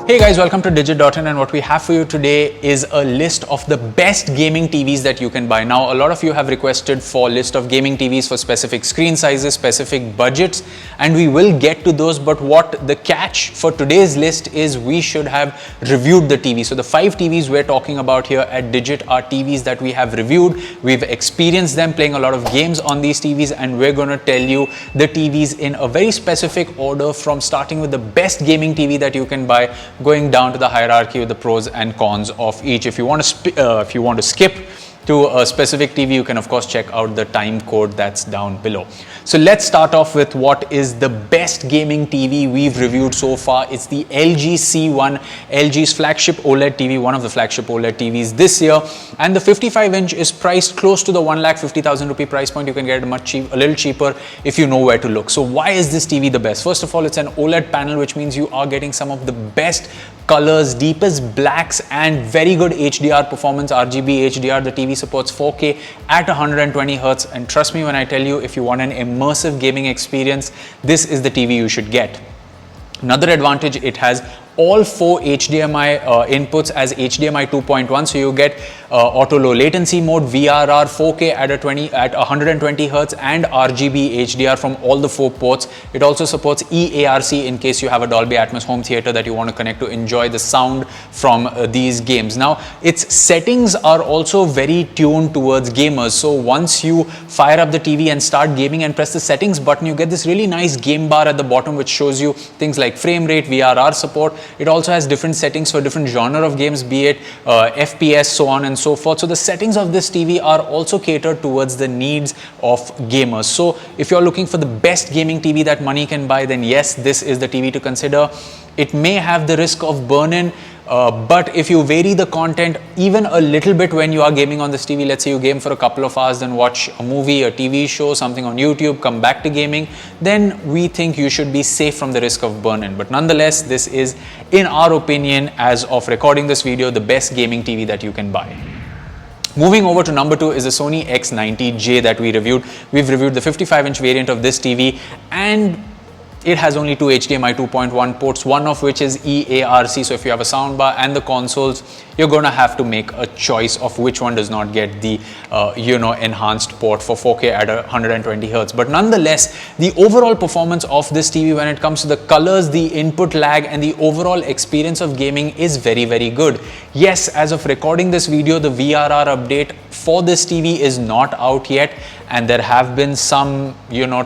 Hey guys, welcome to Digit.in, and what we have for you today is a list of the best gaming TVs that you can buy. Now, a lot of you have requested for list of gaming TVs for specific screen sizes, specific budgets, and we will get to those. But what the catch for today's list is, we should have reviewed the TV. So the 5 TVs we're talking about here at Digit are TVs that we have reviewed. We've experienced them, playing a lot of games on these TVs, and we're going to tell you the TVs in a very specific order, from starting with the best gaming TV that you can buy, going down to the hierarchy with the pros and cons of each. If you want to skip to a specific TV, you can of course check out the time code that's down below. So let's start off with what is the best gaming TV we've reviewed so far. It's the LG C1, LG's flagship OLED TV, one of the flagship OLED TVs this year. And the 55-inch is priced close to the 1,50,000 rupee price point. You can get it a little cheaper if you know where to look. So why is this TV the best? First of all, it's an OLED panel, which means you are getting some of the best colors, deepest blacks, and very good HDR performance, RGB HDR. The TV supports 4K at 120 Hz, and trust me when I tell you, if you want an immersive gaming experience, this is the TV you should get. Another advantage, it has all 4 HDMI inputs as HDMI 2.1, so you get auto low latency mode, VRR, 4K at 120 Hz, and RGB HDR from all the 4 ports. It also supports eARC in case you have a Dolby Atmos home theater that you want to connect to enjoy the sound from these games. Now, its settings are also very tuned towards gamers. So once you fire up the TV and start gaming and press the settings button, you get this really nice game bar at the bottom, which shows you things like frame rate, VRR support. It also has different settings for different genre of games, be it FPS, so on and so forth. So the settings of this TV are also catered towards the needs of gamers. So if you're looking for the best gaming TV that money can buy, then yes, this is the TV to consider. It may have the risk of burn-in, but if you vary the content even a little bit when you are gaming on this TV, let's say you game for a couple of hours, then watch a movie, a TV show, something on YouTube, come back to gaming, then we think you should be safe from the risk of burn-in. But nonetheless, this is, in our opinion, as of recording this video, the best gaming TV that you can buy. Moving over to number 2 is the Sony X90J that we reviewed. We've reviewed the 55-inch variant of this TV, and it has only 2 HDMI 2.1 ports, one of which is eARC. So if you have a soundbar and the consoles, you're going to have to make a choice of which one does not get the enhanced port for 4K at 120 Hz. But nonetheless, the overall performance of this TV when it comes to the colors, the input lag, and the overall experience of gaming is very, very good. Yes, as of recording this video, the VRR update for this TV is not out yet, and there have been some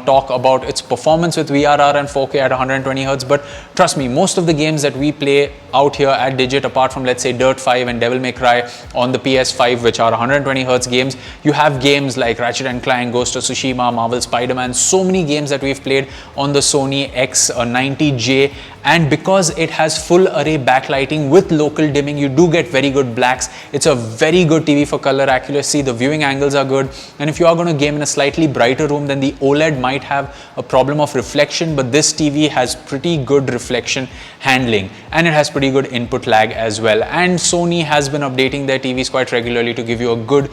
talk about its performance with VRR and 4K at 120 Hz. But trust me, most of the games that we play out here at Digit, apart from let's say Dirt 5 and Devil May Cry on the PS5, which are 120 Hz games, you have games like Ratchet & Clank, Ghost of Tsushima, Marvel Spider-Man, so many games that we've played on the Sony X90J. And because it has full array backlighting with local dimming, you do get very good blacks. It's a very good TV for color accuracy. The viewing angles are good. And if you are going to game in a slightly brighter room, then the OLED might have a problem of reflection, but this TV has pretty good reflection handling, and it has pretty good input lag as well. And Sony has been updating their TVs quite regularly to give you a good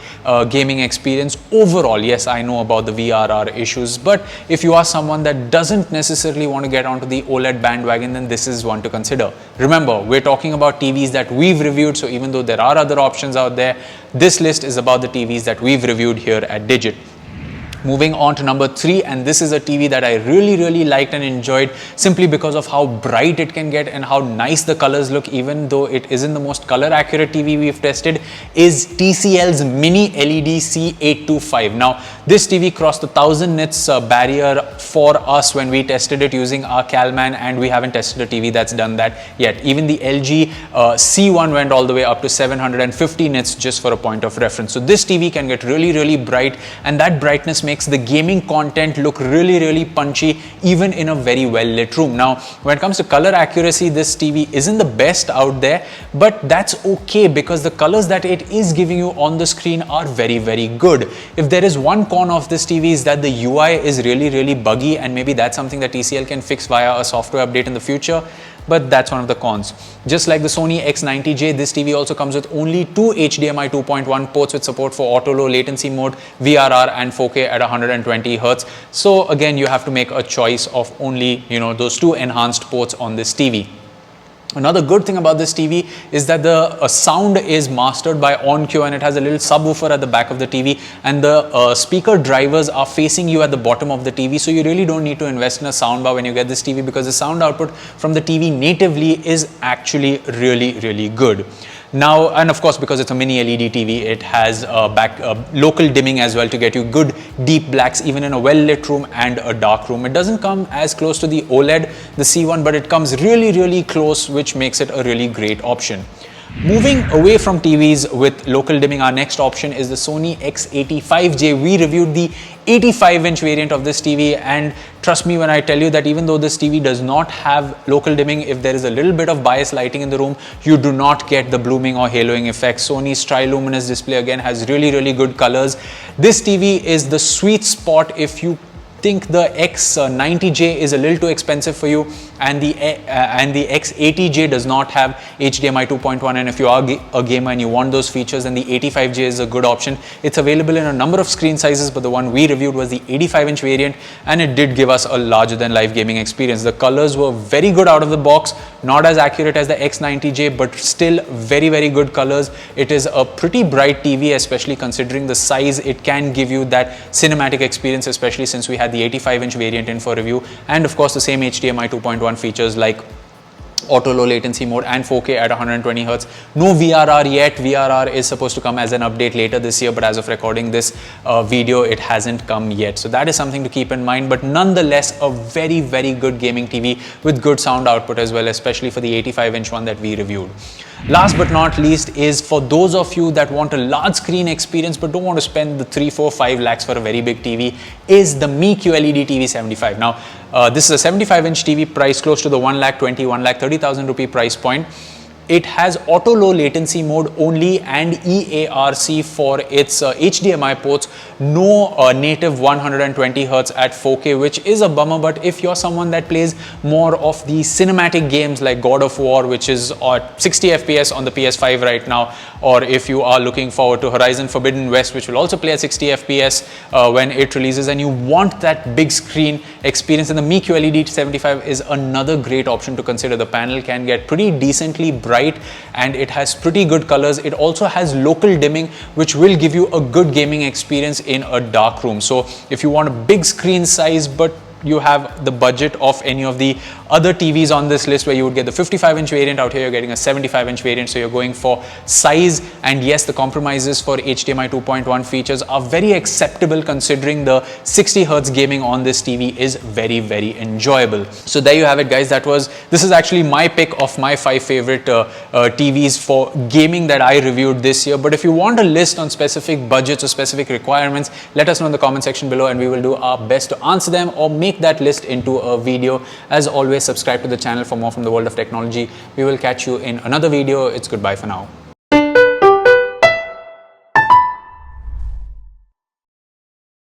gaming experience overall. Yes, I know about the VRR issues, but if you are someone that doesn't necessarily want to get onto the OLED bandwagon, then this is one to consider. Remember, we're talking about TVs that we've reviewed, so even though there are other options out there, this list is about the TVs that we've reviewed here at Digit. Moving on to number 3, and this is a TV that I really liked and enjoyed, simply because of how bright it can get and how nice the colors look, even though it isn't the most color accurate TV we've tested, is TCL's Mini LED C825. Now, this TV crossed the 1000 nits barrier for us when we tested it using our Calman, and we haven't tested a TV that's done that yet. Even the LG C1 went all the way up to 750 nits, just for a point of reference. So this TV can get really bright, and that brightness makes the gaming content look really punchy, even in a very well lit room. Now, when it comes to color accuracy, this TV isn't the best out there, but that's okay, because the colors that it is giving you on the screen are very good. If there is one con of this TV, is that the UI is really buggy, and maybe that's something that TCL can fix via a software update in the future. But that's one of the cons. Just like the Sony X90J, this TV also comes with only 2 HDMI 2.1 ports with support for auto low latency mode, VRR, and 4K at 120 Hz. So again, you have to make a choice of only those 2 enhanced ports on this TV. Another good thing about this TV is that the sound is mastered by OnQ, and it has a little subwoofer at the back of the TV, and the speaker drivers are facing you at the bottom of the TV, so you really don't need to invest in a soundbar when you get this TV, because the sound output from the TV natively is actually really good. Now, and of course, because it's a mini LED TV, it has local dimming as well to get you good deep blacks even in a well-lit room and a dark room. It doesn't come as close to the OLED, the C1, but it comes really close, which makes it a really great option. Moving away from TVs with local dimming, our next option is the Sony X85J. We reviewed the 85-inch variant of this TV, and trust me when I tell you that even though this TV does not have local dimming, if there is a little bit of bias lighting in the room, you do not get the blooming or haloing effect. Sony's tri-luminous display again has really good colors. This TV is the sweet spot if you think the X90J is a little too expensive for you, and the X80J does not have HDMI 2.1, and if you are a gamer and you want those features, then the 85J is a good option. It's available in a number of screen sizes, but the one we reviewed was the 85-inch variant, and it did give us a larger than life gaming experience. The colors were very good out of the box, not as accurate as the X90J, but still very good colors. It is a pretty bright TV, especially considering the size. It can give you that cinematic experience, especially since we had the 85-inch variant in for review, and of course the same HDMI 2.1 features like auto low latency mode and 4K at 120 Hz. No VRR yet. VRR is supposed to come as an update later this year, but as of recording this video, it hasn't come yet. So that is something to keep in mind, but nonetheless a very good gaming TV with good sound output as well, especially for the 85-inch one that we reviewed. Last but not least is for those of you that want a large screen experience but don't want to spend the 3, 4, 5 lakhs for a very big TV, is the Mi QLED TV 75. Now, this is a 75-inch TV priced close to the 1,20,000, 1,30,000 rupee price point. It has auto low latency mode only and EARC for its HDMI ports, no native 120 Hz at 4K, which is a bummer. But if you're someone that plays more of the cinematic games like God of War, which is at 60 FPS on the PS5 right now, or if you are looking forward to Horizon Forbidden West, which will also play at 60 FPS when it releases, and you want that big screen experience, then the Mi QLED 75 is another great option to consider. The panel can get pretty decently bright, and it has pretty good colors. It also has local dimming, which will give you a good gaming experience in a dark room. So if you want a big screen size but you have the budget of any of the other TVs on this list, where you would get the 55-inch variant, out here you're getting a 75-inch variant, so you're going for size. And yes, the compromises for HDMI 2.1 features are very acceptable considering the 60 Hz gaming on this TV is very enjoyable. So there you have it, guys. This is actually my pick of my 5 favorite TVs for gaming that I reviewed this year. But if you want a list on specific budgets or specific requirements, let us know in the comment section below, and we will do our best to answer them or make that list into a video. As always, subscribe to the channel for more from the world of technology. We will catch you in another video. It's goodbye for now.